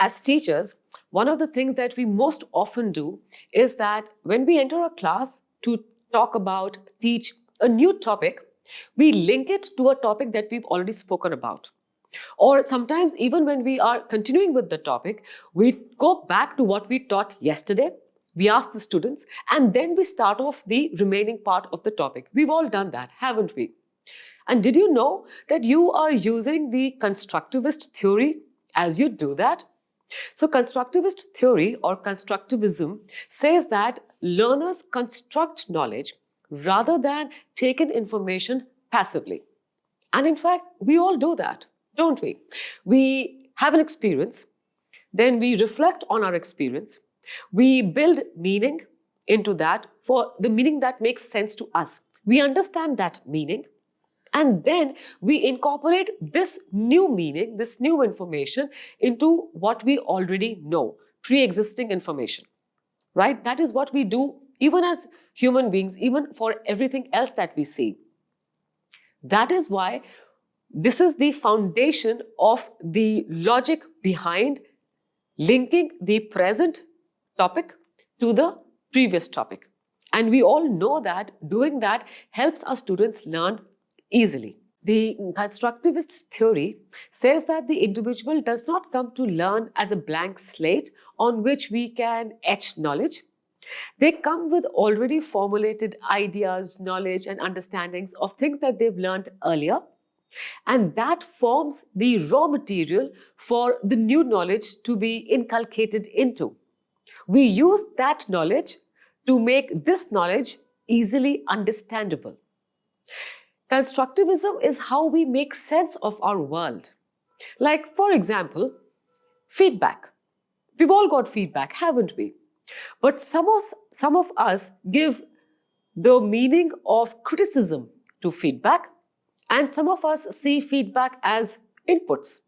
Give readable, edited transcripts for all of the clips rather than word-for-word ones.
As teachers, one of the things that we most often do is that when we enter a class to talk about, teach a new topic, we link it to a topic that we've already spoken about. Or sometimes, even when we are continuing with the topic, we go back to what we taught yesterday. We ask the students, and then we start off the remaining part of the topic. We've all done that, haven't we? And did you know that you are using the constructivist theory as you do that? So, constructivist theory or constructivism says that learners construct knowledge rather than take in information passively. And in fact, we all do that, don't we? We have an experience, then we reflect on our experience, we build meaning into that for the meaning that makes sense to us. We understand that meaning, and then we incorporate this new meaning, this new information into what we already know, pre-existing information, right? That is what we do even as human beings, even for everything else that we see. That is why this is the foundation of the logic behind linking the present topic to the previous topic. And we all know that doing that helps our students learn easily. The constructivist theory says that the individual does not come to learn as a blank slate on which we can etch knowledge. They come with already formulated ideas, knowledge, and understandings of things that they've learned earlier. And that forms the raw material for the new knowledge to be inculcated into. We use that knowledge to make this knowledge easily understandable. Constructivism is how we make sense of our world. Like, for example, feedback. We've all got feedback, haven't we? But some of us give the meaning of criticism to feedback, and some of us see feedback as inputs.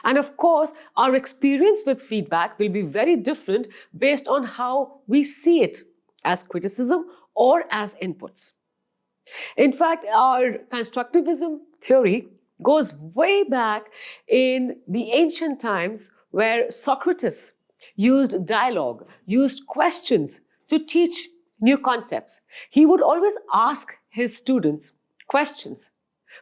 And of course, our experience with feedback will be very different based on how we see it as criticism or as inputs. In fact, our constructivism theory goes way back in the ancient times where Socrates used dialogue, used questions to teach new concepts. He would always ask his students questions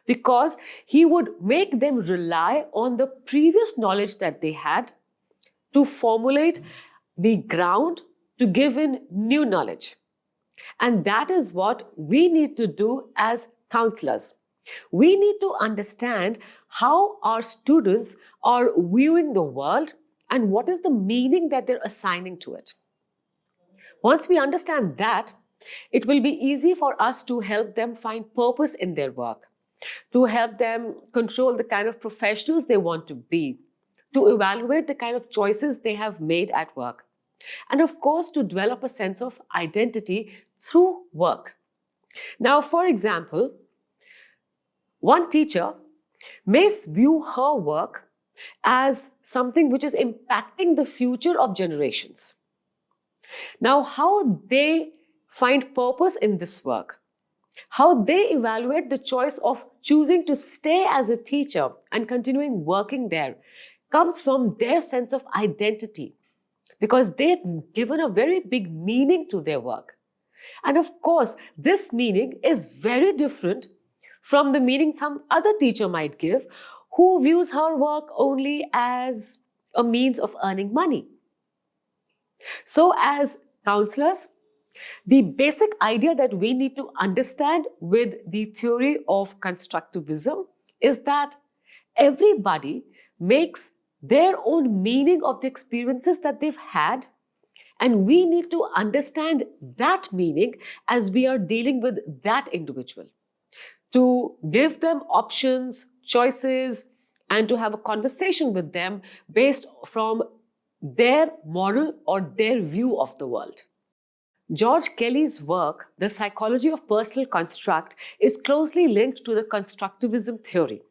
because he would make them rely on the previous knowledge that they had to formulate the ground to give in new knowledge. And that is what we need to do as counselors. We need to understand how our students are viewing the world and what is the meaning that they're assigning to it. Once we understand that, it will be easy for us to help them find purpose in their work, to help them control the kind of professionals they want to be, to evaluate the kind of choices they have made at work, and of course, to develop a sense of identity through work. Now, for example, one teacher may view her work as something which is impacting the future of generations. Now, how they find purpose in this work, how they evaluate the choice of choosing to stay as a teacher and continuing working there, comes from their sense of identity, because they've given a very big meaning to their work. And of course, this meaning is very different from the meaning some other teacher might give who views her work only as a means of earning money. So as counselors, the basic idea that we need to understand with the theory of constructivism is that everybody makes their own meaning of the experiences that they've had, and we need to understand that meaning as we are dealing with that individual, to give them options, choices, and to have a conversation with them based from their moral or their view of the world. George Kelly's work, The Psychology of Personal Construct, is closely linked to the constructivism theory.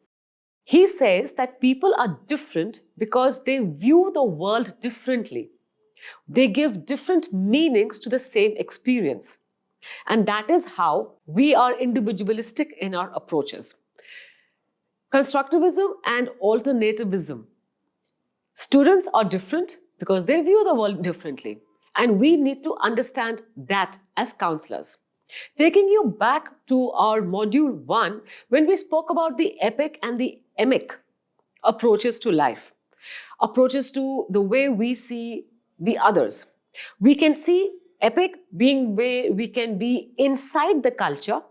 He says that people are different because they view the world differently. They give different meanings to the same experience. And that is how we are individualistic in our approaches. Constructivism and alternativism Students are different because they view the world differently. And we need to understand that as counselors. Taking you back to our module 1, when we spoke about the epic and the emic approaches to life, approaches to the way we see the others. We can see epic being where we can be inside the culture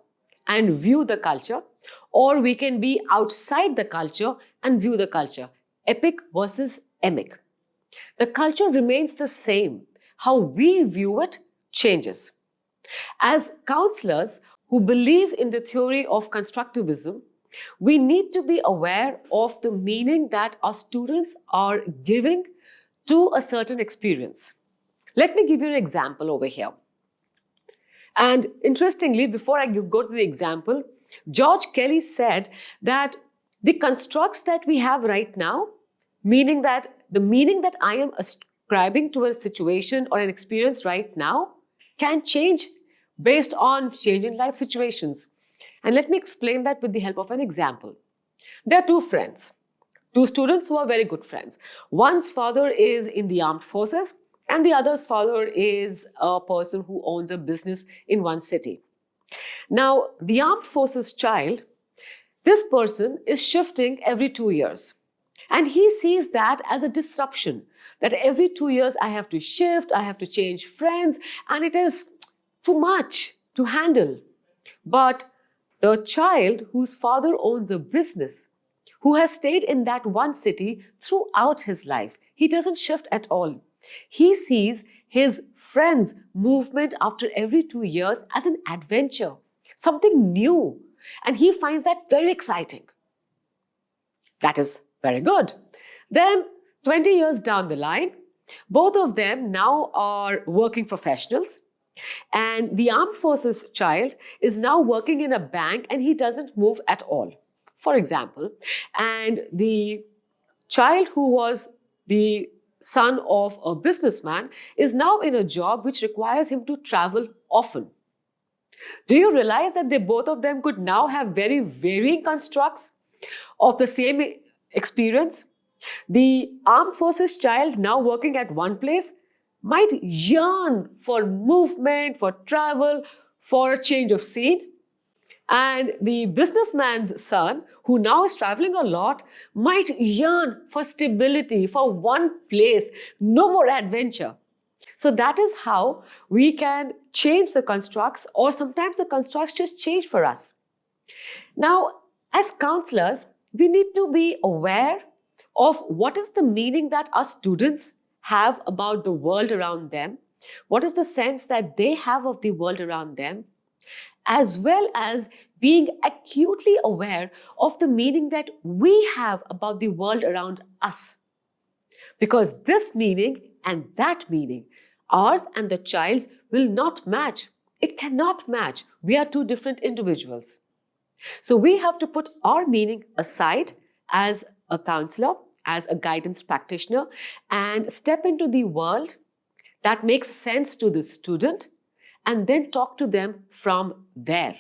and view the culture, or we can be outside the culture and view the culture. Epic versus emic. The culture remains the same. How we view it changes. As counselors who believe in the theory of constructivism, we need to be aware of the meaning that our students are giving to a certain experience. Let me give you an example over here. And interestingly, before I go to the example, George Kelly said that the constructs that we have right now, meaning that the meaning that I am ascribing to a situation or an experience right now can change based on changing life situations. And let me explain that with the help of an example. There are two friends, two students who are very good friends. One's father is in the armed forces, and the other's father is a person who owns a business in one city. Now, the armed forces child, this person is shifting every 2 years. And he sees that as a disruption, that every 2 years I have to shift, I have to change friends, and it is too much to handle. But the child whose father owns a business, who has stayed in that one city throughout his life, he doesn't shift at all. He sees his friends' movement after every 2 years as an adventure, something new, and he finds that very exciting. That is very good. Then, 20 years down the line, both of them now are working professionals. And the armed forces child is now working in a bank and he doesn't move at all, for example. And the child who was the son of a businessman is now in a job which requires him to travel often. Do you realize that both of them could now have very varying constructs of the same experience? The armed forces child now working at one place might yearn for movement, for travel, for a change of scene. And the businessman's son, who now is traveling a lot, might yearn for stability, for one place, no more adventure. So that is how we can change the constructs, or sometimes the constructs just change for us. Now, as counselors, we need to be aware of what is the meaning that our students have about the world around them, what is the sense that they have of the world around them, as well as being acutely aware of the meaning that we have about the world around us. Because this meaning and that meaning, ours and the child's, will not match. It cannot match. We are two different individuals. So we have to put our meaning aside as a counselor, as a guidance practitioner, and step into the world that makes sense to the student and then talk to them from there.